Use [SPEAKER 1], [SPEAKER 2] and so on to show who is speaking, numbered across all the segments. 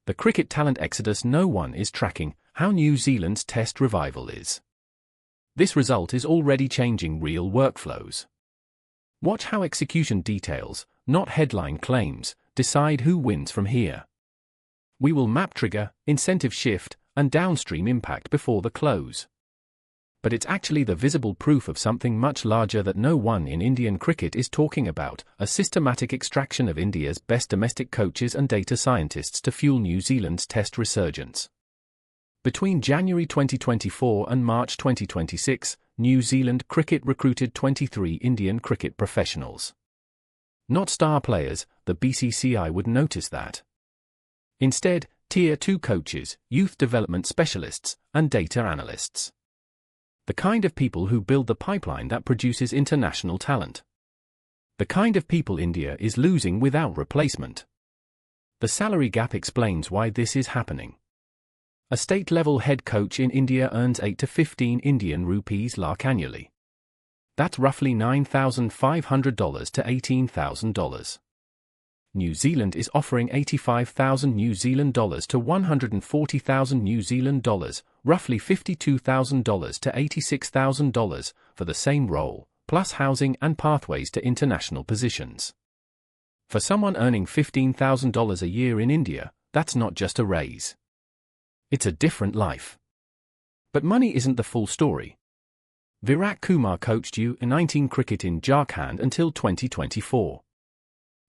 [SPEAKER 1] The cricket talent exodus. No one is tracking how New Zealand's test revival is. This result is already changing real workflows. Watch how execution details, not headline claims, decide who wins from here. We will map trigger, incentive shift, and downstream impact before the close. But it's actually the visible proof of something much larger that no one in Indian cricket is talking about: a systematic extraction of India's best domestic coaches and data scientists to fuel New Zealand's test resurgence. Between January 2024 and March 2026, New Zealand cricket recruited 23 Indian cricket professionals. Not star players, the BCCI would notice that. Instead, Tier 2 coaches, youth development specialists, and data analysts. The kind of people who build the pipeline that produces international talent. The kind of people India is losing without replacement. The salary gap explains why this is happening. A state-level head coach in India earns 8 to 15 Indian rupees lakh annually. That's roughly $9,500 to $18,000. New Zealand is offering 85,000 New Zealand dollars to 140,000 New Zealand dollars, roughly $52,000 to $86,000 for the same role, plus housing and pathways to international positions. For someone earning $15,000 a year in India, that's not just a raise. It's a different life. But money isn't the full story. Virat Kumar coached U19 cricket in Jharkhand until 2024.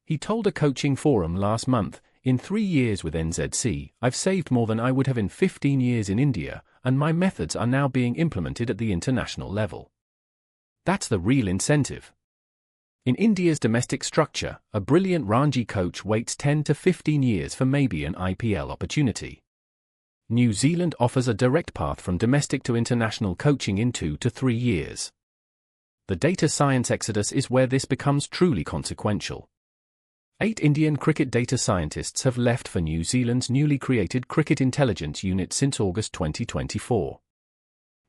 [SPEAKER 1] He told a coaching forum last month, "In 3 years with NZC, I've saved more than I would have in 15 years in India, and my methods are now being implemented at the international level." That's the real incentive. In India's domestic structure, a brilliant Ranji coach waits 10 to 15 years for maybe an IPL opportunity. New Zealand offers a direct path from domestic to international coaching in 2 to 3 years. The data science exodus is where this becomes truly consequential. 8 Indian cricket data scientists have left for New Zealand's newly created Cricket Intelligence Unit since August 2024.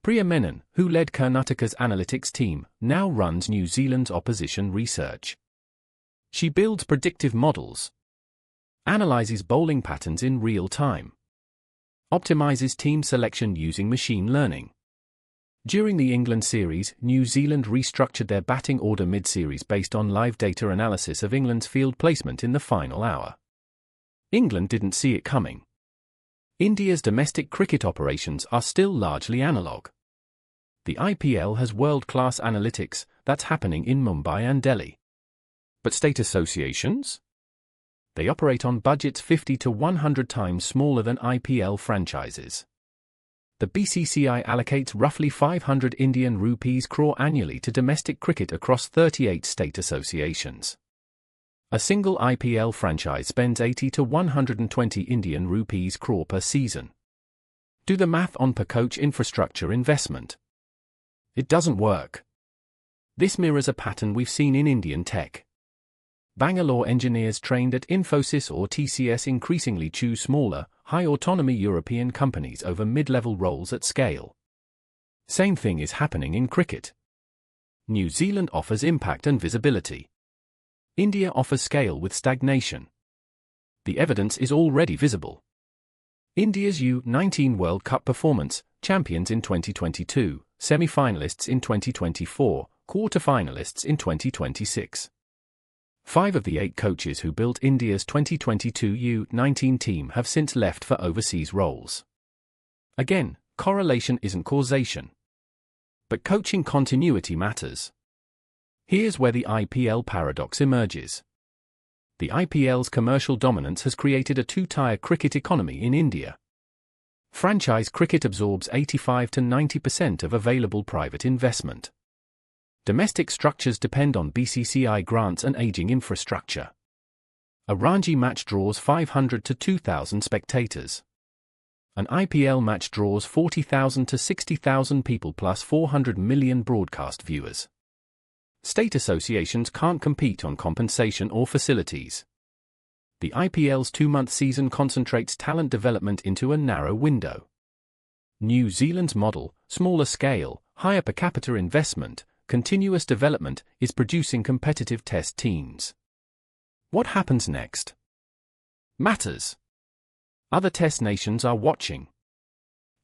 [SPEAKER 1] Priya Menon, who led Karnataka's analytics team, now runs New Zealand's opposition research. She builds predictive models, analyzes bowling patterns in real time, optimizes team selection using machine learning. During the England series, New Zealand restructured their batting order mid-series based on live data analysis of England's field placement in the final hour. England didn't see it coming. India's domestic cricket operations are still largely analog. The IPL has world-class analytics, that's happening in Mumbai and Delhi. But state associations? They operate on budgets 50 to 100 times smaller than IPL franchises. The BCCI allocates roughly 500 Indian rupees crore annually to domestic cricket across 38 state associations. A single IPL franchise spends 80 to 120 Indian rupees crore per season. Do the math on per coach infrastructure investment. It doesn't work. This mirrors a pattern we've seen in Indian tech. Bangalore engineers trained at Infosys or TCS increasingly choose smaller, high-autonomy European companies over mid-level roles at scale. Same thing is happening in cricket. New Zealand offers impact and visibility. India offers scale with stagnation. The evidence is already visible. India's U19 World Cup performance, champions in 2022, semi-finalists in 2024, quarter-finalists in 2026. 5 of the 8 coaches who built India's 2022 U19 team have since left for overseas roles. Again, correlation isn't causation. But coaching continuity matters. Here's where the IPL paradox emerges. The IPL's commercial dominance has created a two-tier cricket economy in India. Franchise cricket absorbs 85 to 90% of available private investment. Domestic structures depend on BCCI grants and aging infrastructure. A Ranji match draws 500 to 2,000 spectators. An IPL match draws 40,000 to 60,000 people plus 400 million broadcast viewers. State associations can't compete on compensation or facilities. The IPL's 2-month season concentrates talent development into a narrow window. New Zealand's model, smaller scale, higher per capita investment, continuous development, is producing competitive test teams. What happens next matters. Other Test nations are watching.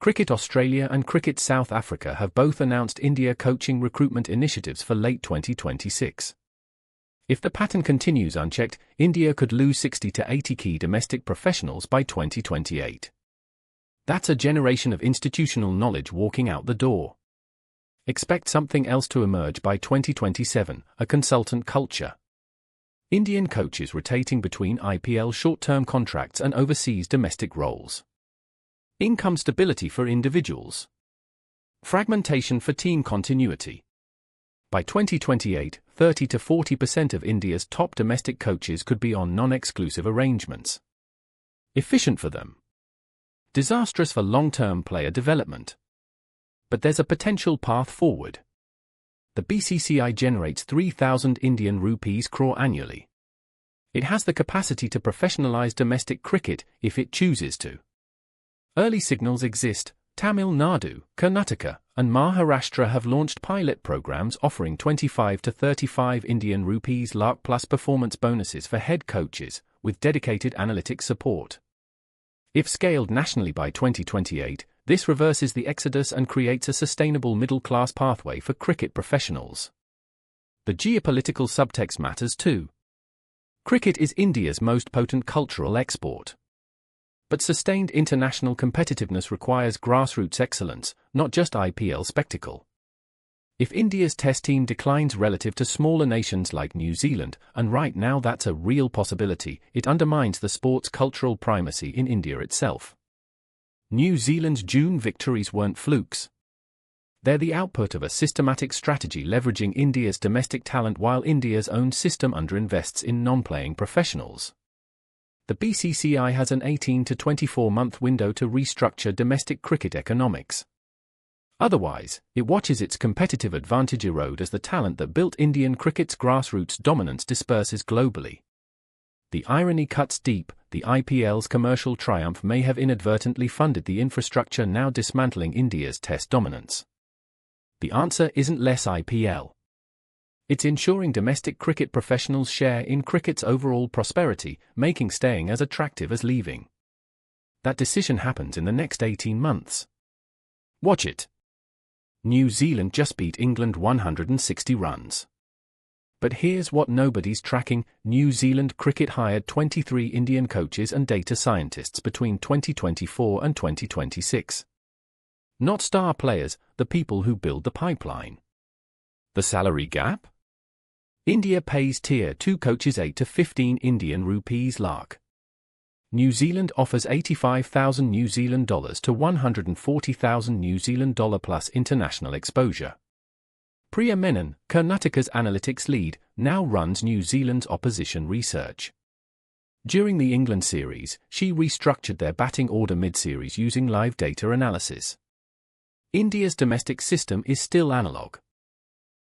[SPEAKER 1] Cricket Australia and Cricket South Africa have both announced India coaching recruitment initiatives for late 2026. If the pattern continues unchecked, India could lose 60 to 80 key domestic professionals by 2028. That's a generation of institutional knowledge walking out the door. Expect something else to emerge by 2027, a consultant culture. Indian coaches rotating between IPL short-term contracts and overseas domestic roles. Income stability for individuals. Fragmentation for team continuity. By 2028, 30 to 40% of India's top domestic coaches could be on non-exclusive arrangements. Efficient for them. Disastrous for long-term player development. But there's a potential path forward. The BCCI generates 3,000 Indian rupees crore annually. It has the capacity to professionalize domestic cricket if it chooses to. Early signals exist. Tamil Nadu, Karnataka, and Maharashtra have launched pilot programs offering 25 to 35 Indian rupees lakh plus performance bonuses for head coaches, with dedicated analytics support. If scaled nationally by 2028, this reverses the exodus and creates a sustainable middle-class pathway for cricket professionals. The geopolitical subtext matters too. Cricket is India's most potent cultural export. But sustained international competitiveness requires grassroots excellence, not just IPL spectacle. If India's Test team declines relative to smaller nations like New Zealand, and right now that's a real possibility, it undermines the sport's cultural primacy in India itself. New Zealand's June victories weren't flukes. They're the output of a systematic strategy leveraging India's domestic talent while India's own system underinvests in non-playing professionals. The BCCI has an 18 to 24-month window to restructure domestic cricket economics. Otherwise, it watches its competitive advantage erode as the talent that built Indian cricket's grassroots dominance disperses globally. The irony cuts deep. The IPL's commercial triumph may have inadvertently funded the infrastructure now dismantling India's Test dominance. The answer isn't less IPL. It's ensuring domestic cricket professionals share in cricket's overall prosperity, making staying as attractive as leaving. That decision happens in the next 18 months. Watch it. New Zealand just beat England 160 runs. But here's what nobody's tracking. New Zealand cricket hired 23 Indian coaches and data scientists between 2024 and 2026. Not star players, the people who build the pipeline. The salary gap? India pays Tier 2 coaches 8 to 15 Indian rupees lakh. New Zealand offers 85,000 New Zealand dollars to 140,000 New Zealand dollar plus international exposure. Priya Menon, Karnataka's analytics lead, now runs New Zealand's opposition research. During the England series, she restructured their batting order mid-series using live data analysis. India's domestic system is still analog.